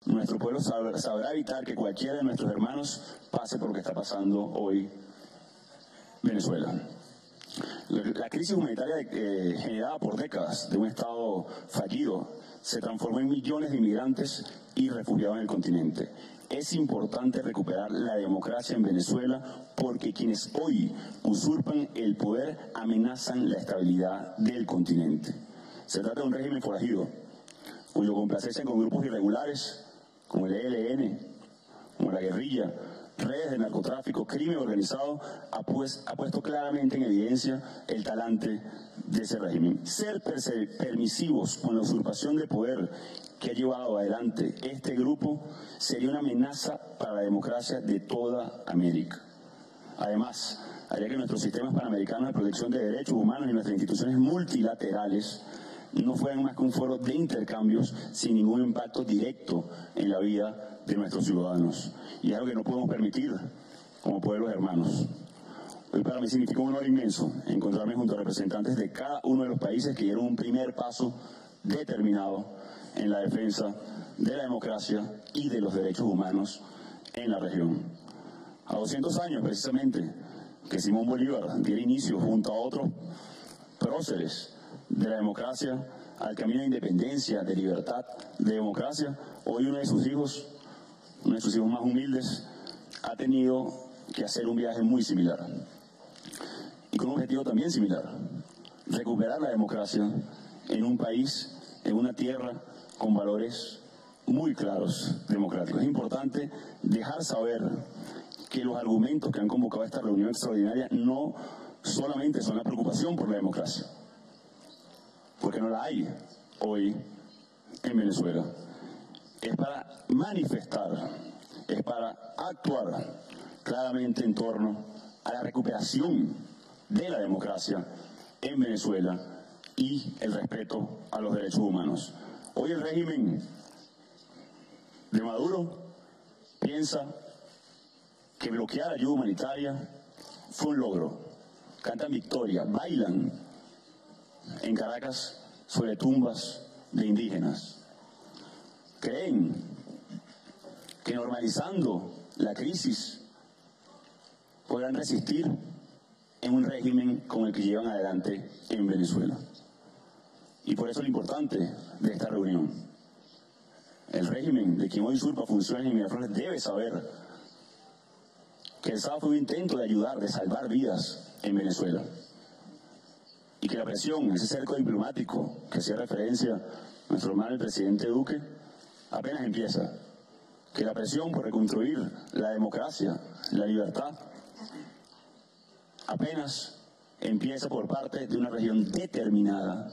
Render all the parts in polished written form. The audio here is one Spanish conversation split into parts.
nuestro pueblo sabrá evitar que cualquiera de nuestros hermanos pase por lo que está pasando hoy Venezuela. La crisis humanitaria generada por décadas de un Estado fallido se transformó en millones de inmigrantes y refugiados en el continente. Es importante recuperar la democracia en Venezuela porque quienes hoy usurpan el poder amenazan la estabilidad del continente. Se trata de un régimen forajido, cuyo complacencia con grupos irregulares como el ELN, como la guerrilla, redes de narcotráfico, crimen organizado, ha puesto claramente en evidencia el talante de ese régimen. Ser permisivos con la usurpación de poder que ha llevado adelante este grupo sería una amenaza para la democracia de toda América. Además, haría que nuestros sistemas panamericanos de protección de derechos humanos y nuestras instituciones multilaterales no fueran más que un foro de intercambios sin ningún impacto directo en la vida de nuestros ciudadanos. Y es algo que no podemos permitir como pueblos hermanos. Hoy para mí significa un honor inmenso encontrarme junto a representantes de cada uno de los países que dieron un primer paso determinado en la defensa de la democracia y de los derechos humanos en la región. A 200 años precisamente que Simón Bolívar diera inicio junto a otros próceres de la democracia al camino de independencia, de libertad, de democracia, hoy uno de sus hijos más humildes, ha tenido que hacer un viaje muy similar y con un objetivo también similar: recuperar la democracia en un país, en una tierra con valores muy claros democráticos. Es importante dejar saber que los argumentos que han convocado esta reunión extraordinaria no solamente son la preocupación por la democracia, porque no la hay hoy en Venezuela. Es para manifestar, es para actuar claramente en torno a la recuperación de la democracia en Venezuela y el respeto a los derechos humanos. Hoy el régimen de Maduro piensa que bloquear ayuda humanitaria fue un logro. Cantan victoria, bailan en Caracas sobre tumbas de indígenas. Creen que normalizando la crisis podrán resistir en un régimen como el que llevan adelante en Venezuela. Y por eso lo importante de esta reunión. El régimen de quien hoy usurpa funciones en Miraflores debe saber que el sábado fue un intento de ayudar, de salvar vidas en Venezuela. Y que la presión, ese cerco diplomático que hacía referencia nuestro hermano el presidente Duque, apenas empieza. Que la presión por reconstruir la democracia, la libertad, apenas empieza por parte de una región determinada,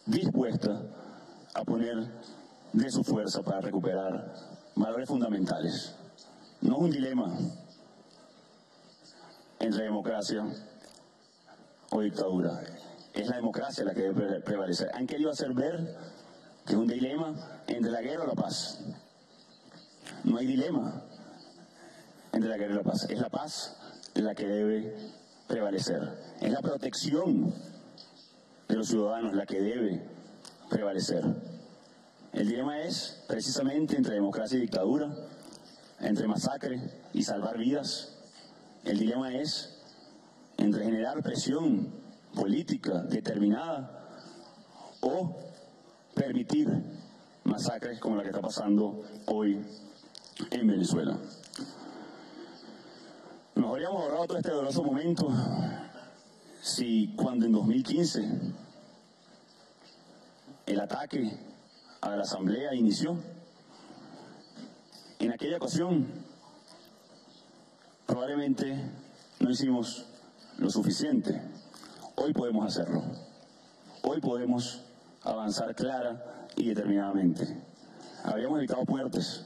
dispuesta a poner de su fuerza para recuperar valores fundamentales. No es un dilema entre democracia o dictadura. Es la democracia la que debe prevalecer. Han querido hacer ver que es un dilema entre la guerra o la paz. No hay dilema entre la guerra y la paz. Es la paz la que debe prevalecer. Es la protección de los ciudadanos la que debe prevalecer. El dilema es precisamente entre democracia y dictadura, entre masacre y salvar vidas. El dilema es entre generar presión política determinada o permitir masacres como la que está pasando hoy en Venezuela. Nos habríamos ahorrado todo este doloroso momento si cuando en 2015 el ataque a la Asamblea inició, en aquella ocasión probablemente no hicimos lo suficiente. Hoy podemos hacerlo. Hoy podemos avanzar clara y determinadamente. Habríamos evitado muertes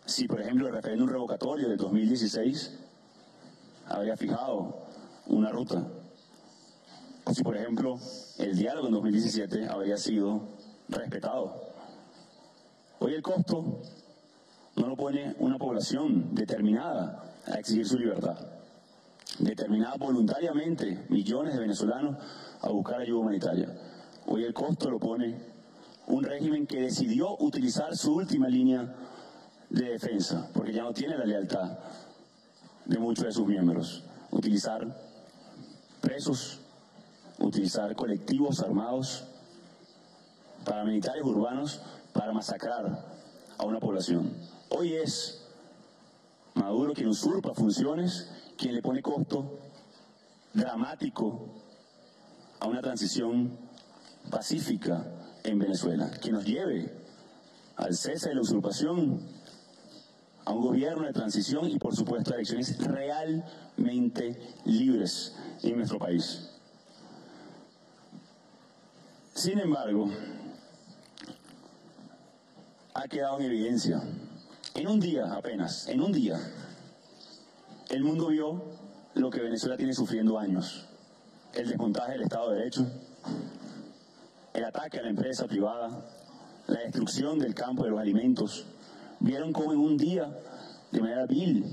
si, por ejemplo, el referéndum revocatorio del 2016 habría fijado una ruta. O si, por ejemplo, el diálogo en 2017 habría sido respetado. Hoy el costo no lo pone una población determinada a exigir su libertad, determinada voluntariamente millones de venezolanos a buscar ayuda humanitaria. Hoy el costo lo pone un régimen que decidió utilizar su última línea de defensa, porque ya no tiene la lealtad de muchos de sus miembros. Utilizar presos, utilizar colectivos armados, paramilitares urbanos, para masacrar a una población. Hoy es Maduro quien usurpa funciones, quien le pone costo dramático a una transición pacífica en Venezuela, que nos lleve al cese de la usurpación, a un gobierno de transición y, por supuesto, a elecciones realmente libres en nuestro país. Sin embargo, ha quedado en evidencia, en un día apenas, en un día, el mundo vio lo que Venezuela tiene sufriendo años: el desmontaje del Estado de Derecho, el ataque a la empresa privada, la destrucción del campo de los alimentos. Vieron cómo en un día, de manera vil,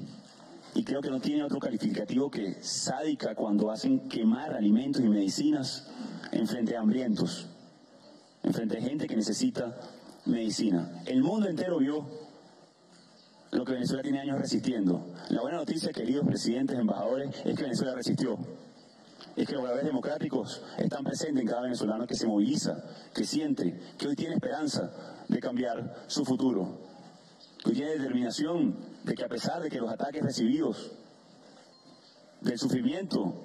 y creo que no tiene otro calificativo que sádica, cuando hacen quemar alimentos y medicinas en frente de hambrientos, en frente de gente que necesita medicina. El mundo entero vio lo que Venezuela tiene años resistiendo. La buena noticia, queridos presidentes, embajadores, es que Venezuela resistió. Es que los valores democráticos están presentes en cada venezolano que se moviliza, que siente, que hoy tiene esperanza de cambiar su futuro, que hoy tiene determinación de que, a pesar de que los ataques recibidos, del sufrimiento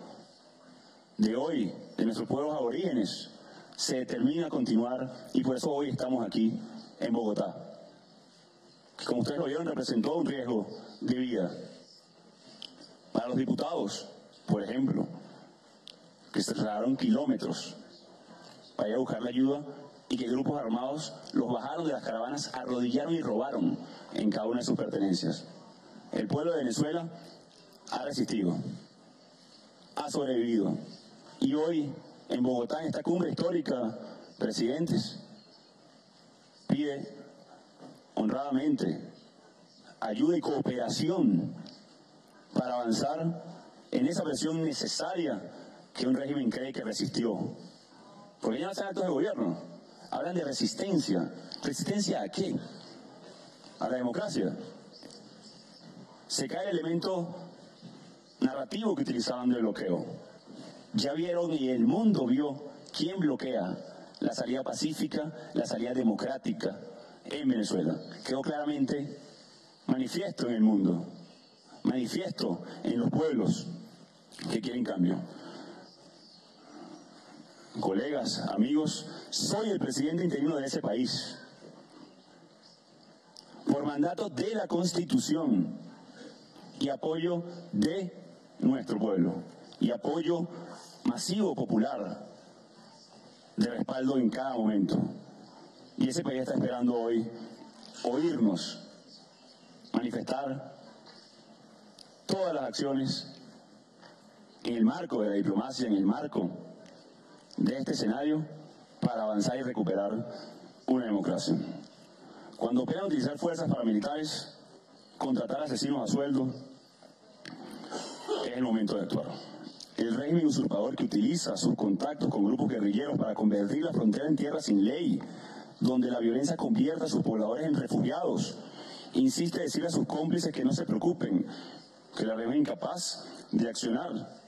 de hoy, de nuestros pueblos aborígenes, se determina a continuar, y por eso hoy estamos aquí en Bogotá, que, como ustedes lo vieron, representó un riesgo de vida para los diputados, por ejemplo, que se trasladaron kilómetros para ir a buscar la ayuda, y que grupos armados los bajaron de las caravanas, arrodillaron y robaron en cada una de sus pertenencias. El pueblo de Venezuela ha resistido, ha sobrevivido, y hoy en Bogotá, en esta cumbre histórica, presidentes, pide honradamente ayuda y cooperación para avanzar en esa presión necesaria que un régimen cree que resistió. Porque ya no hacen actos de gobierno, hablan de resistencia. ¿Resistencia a qué? ¿A la democracia? Se cae el elemento narrativo que utilizaban del bloqueo. Ya vieron, y el mundo vio, quién bloquea la salida pacífica, la salida democrática en Venezuela. Quedó claramente manifiesto en el mundo, manifiesto en los pueblos que quieren cambio. Colegas, amigos, soy el presidente interino de ese país, por mandato de la Constitución y apoyo de nuestro pueblo, y apoyo masivo, popular, de respaldo en cada momento. Y ese país está esperando hoy oírnos manifestar todas las acciones en el marco de la diplomacia, en el marco de este escenario, para avanzar y recuperar una democracia. Cuando operan utilizar fuerzas paramilitares, contratar asesinos a sueldo, es el momento de actuar. El régimen usurpador que utiliza sus contactos con grupos guerrilleros para convertir la frontera en tierra sin ley, donde la violencia convierta a sus pobladores en refugiados, insiste en decirle a sus cómplices que no se preocupen, que la región incapaz de accionar,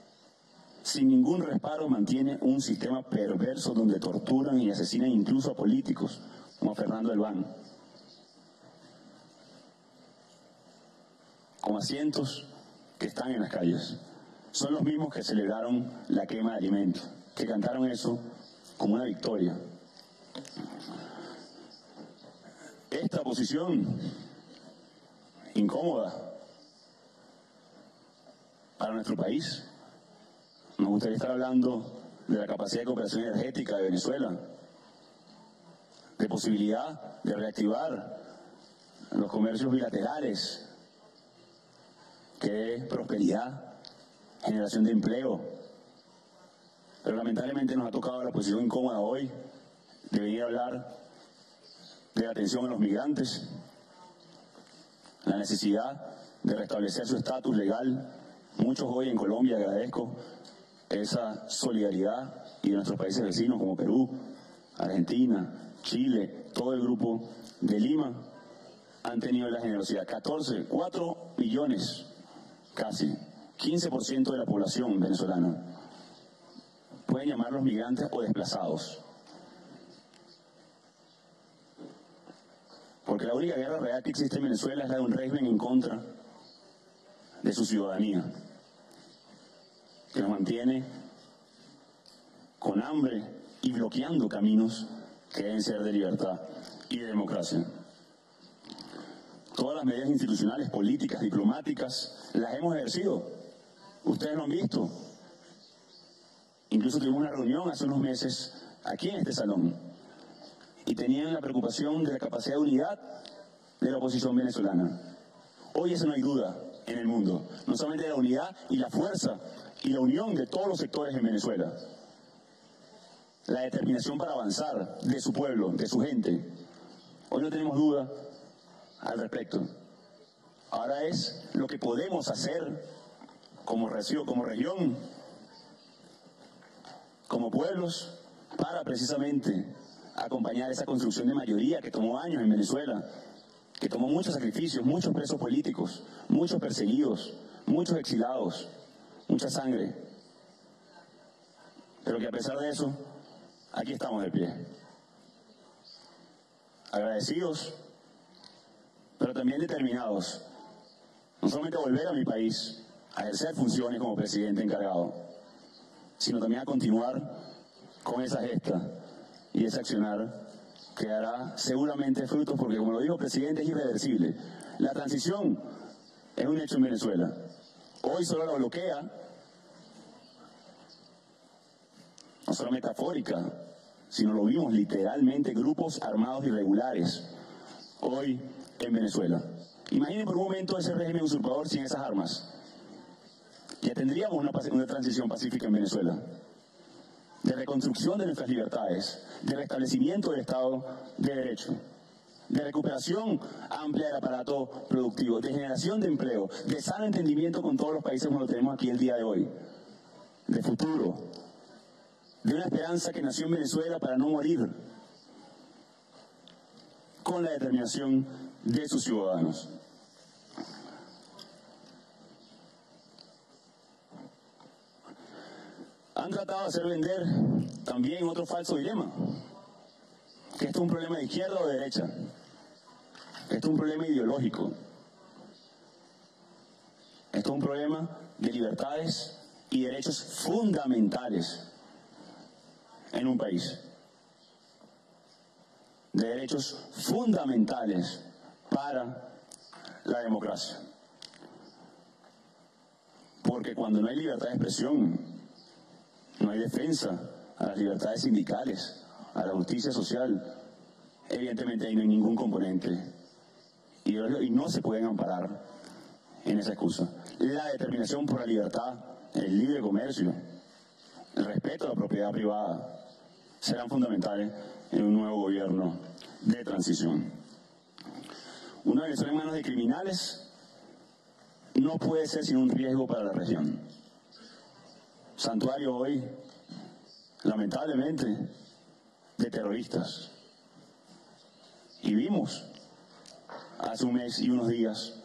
sin ningún reparo, mantiene un sistema perverso donde torturan y asesinan incluso a políticos, como a Fernando Elván, como a cientos que están en las calles. Son los mismos que celebraron la quema de alimentos, que cantaron eso como una victoria. Esta posición incómoda para nuestro país. Nos gustaría estar hablando de la capacidad de cooperación energética de Venezuela, de posibilidad de reactivar los comercios bilaterales, que es prosperidad, generación de empleo. Pero lamentablemente nos ha tocado la posición incómoda hoy de venir a hablar de la atención a los migrantes, la necesidad de restablecer su estatus legal. Muchos hoy en Colombia, agradezco esa solidaridad, y de nuestros países vecinos como Perú, Argentina, Chile, todo el grupo de Lima han tenido la generosidad. 4 millones, casi, 15% de la población venezolana. Pueden llamarlos migrantes o desplazados. Porque la única guerra real que existe en Venezuela es la de un régimen en contra de su ciudadanía, que nos mantiene con hambre y bloqueando caminos que deben ser de libertad y de democracia. Todas las medidas institucionales, políticas, diplomáticas, las hemos ejercido. Ustedes lo han visto. Incluso tuvimos una reunión hace unos meses aquí en este salón y tenían la preocupación de la capacidad de unidad de la oposición venezolana. Hoy eso no hay duda en el mundo, no solamente de la unidad y la fuerza y la unión de todos los sectores en Venezuela, la determinación para avanzar de su pueblo, de su gente. Hoy no tenemos duda al respecto. Ahora es lo que podemos hacer como región, como pueblos, para precisamente acompañar esa construcción de mayoría que tomó años en Venezuela, que tomó muchos sacrificios, muchos presos políticos, muchos perseguidos, muchos exilados, mucha sangre. Pero que a pesar de eso, aquí estamos de pie. Agradecidos, pero también determinados, no solamente a volver a mi país, a ejercer funciones como presidente encargado, sino también a continuar con esa gesta y ese accionar que dará seguramente frutos, porque como lo dijo el presidente, es irreversible. La transición es un hecho en Venezuela. Hoy solo la bloquea, no solo metafórica, sino lo vimos literalmente, grupos armados irregulares hoy en Venezuela. Imaginen por un momento ese régimen usurpador sin esas armas. Ya tendríamos una transición pacífica en Venezuela, de reconstrucción de nuestras libertades, de restablecimiento del Estado de Derecho, de recuperación amplia del aparato productivo, de generación de empleo, de sano entendimiento con todos los países como lo tenemos aquí el día de hoy, de futuro, de una esperanza que nació en Venezuela para no morir, con la determinación de sus ciudadanos. Han tratado de hacer vender también otro falso dilema, que esto es un problema de izquierda o de derecha, esto es un problema ideológico, esto es un problema de libertades y derechos fundamentales en un país, de derechos fundamentales para la democracia. Porque cuando no hay libertad de expresión, no hay defensa a las libertades sindicales, a la justicia social, evidentemente ahí no hay ningún componente ideológico y no se pueden amparar en esa excusa. La determinación por la libertad, el libre comercio, el respeto a la propiedad privada serán fundamentales en un nuevo gobierno de transición. Una Venezuela en manos de criminales no puede ser sino un riesgo para la región. Santuario hoy, lamentablemente, de terroristas. Y vimos hace un mes y unos días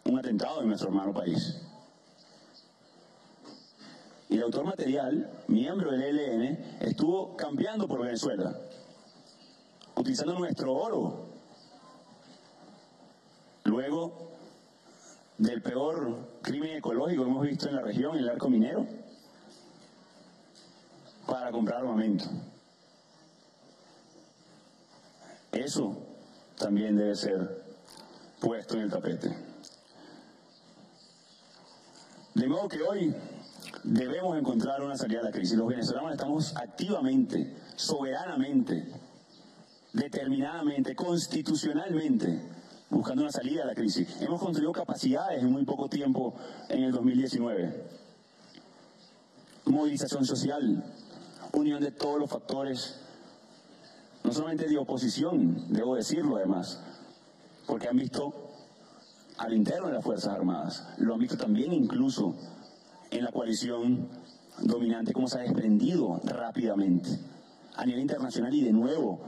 un atentado en nuestro hermano país. Y el autor material, miembro del ELN, estuvo campeando por Venezuela, utilizando nuestro oro. Luego del peor crimen ecológico que hemos visto en la región, el arco minero, para comprar armamento. Eso también debe ser puesto en el tapete. De modo que hoy debemos encontrar una salida a la crisis. Los venezolanos estamos activamente, soberanamente, determinadamente, constitucionalmente, buscando una salida a la crisis. Hemos construido capacidades en muy poco tiempo en el 2019. Movilización social, unión de todos los factores, no solamente de oposición, debo decirlo además, porque han visto al interno de las Fuerzas Armadas, lo han visto también incluso en la coalición dominante, cómo se ha desprendido rápidamente a nivel internacional y de nuevo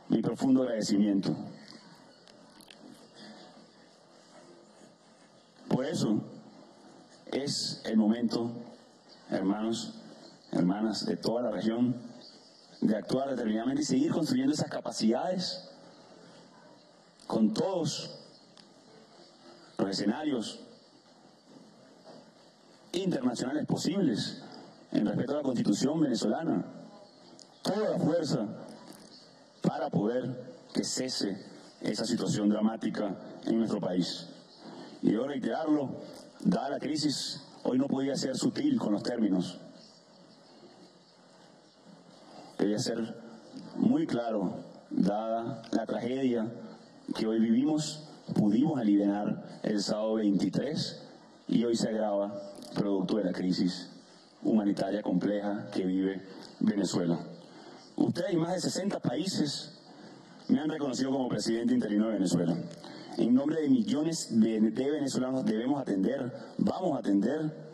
mi profundo agradecimiento. Por eso es el momento, hermanos, hermanas de toda la región, de actuar determinadamente y seguir construyendo esas capacidades con todos los escenarios internacionales posibles en respeto a la Constitución venezolana, toda la fuerza para poder que cese esa situación dramática en nuestro país. Y debo reiterarlo, dada la crisis, hoy no podía ser sutil con los términos. Debía ser muy claro, dada la tragedia que hoy vivimos, pudimos aliviar el sábado 23 y hoy se agrava producto de la crisis humanitaria compleja que vive Venezuela. Ustedes y más de 60 países me han reconocido como presidente interino de Venezuela. En nombre de millones de venezolanos vamos a atender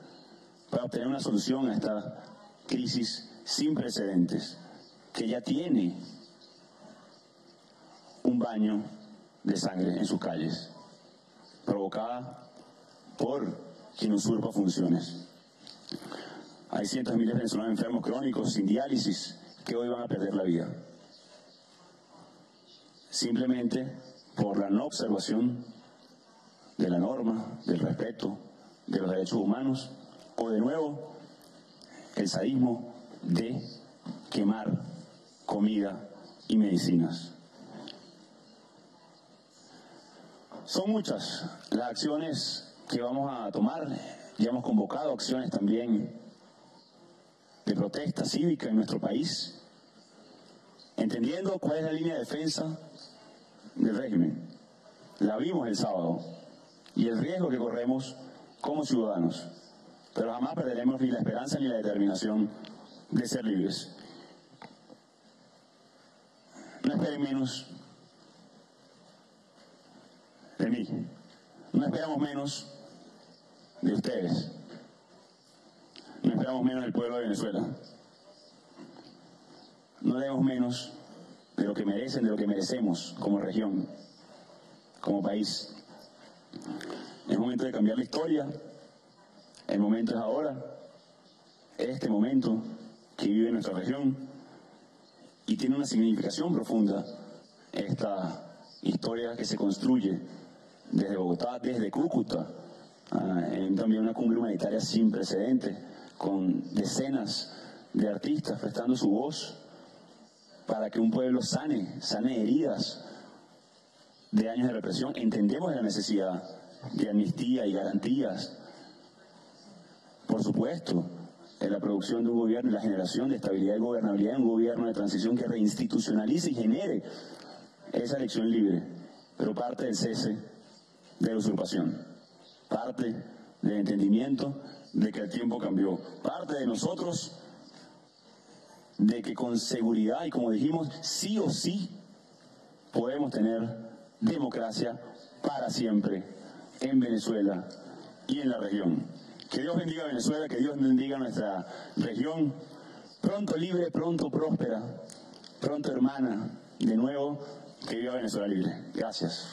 para obtener una solución a esta crisis sin precedentes, que ya tiene un baño de sangre en sus calles, provocada por quien usurpa funciones. Hay cientos de miles de venezolanos enfermos crónicos sin diálisis que hoy van a perder la vida, simplemente por la no observación de la norma, del respeto de los derechos humanos, o de nuevo el sadismo de quemar comida y medicinas. Son muchas las acciones que vamos a tomar. Ya hemos convocado acciones también de protesta cívica en nuestro país, entendiendo cuál es la línea de defensa del régimen. La vimos el sábado y el riesgo que corremos como ciudadanos, pero jamás perderemos ni la esperanza ni la determinación de ser libres. No esperen menos de mí, no esperamos menos de ustedes, no esperamos menos del pueblo de Venezuela, no debemos menos de lo que merecen, de lo que merecemos como región, como país. Es momento de cambiar la historia, el momento es ahora, este momento que vive nuestra región, y tiene una significación profunda esta historia que se construye desde Bogotá, desde Cúcuta, en también una cumbre humanitaria sin precedentes, con decenas de artistas prestando su voz para que un pueblo sane heridas de años de represión. Entendemos de la necesidad de amnistía y garantías, por supuesto, en la producción de un gobierno y la generación de estabilidad y gobernabilidad en un gobierno de transición que reinstitucionalice y genere esa elección libre, pero parte del cese de la usurpación, parte del entendimiento de que el tiempo cambió, parte de nosotros de que con seguridad y como dijimos, sí o sí podemos tener democracia para siempre en Venezuela y en la región. Que Dios bendiga a Venezuela, que Dios bendiga a nuestra región, pronto libre, pronto próspera, pronto hermana, de nuevo, que viva Venezuela libre. Gracias.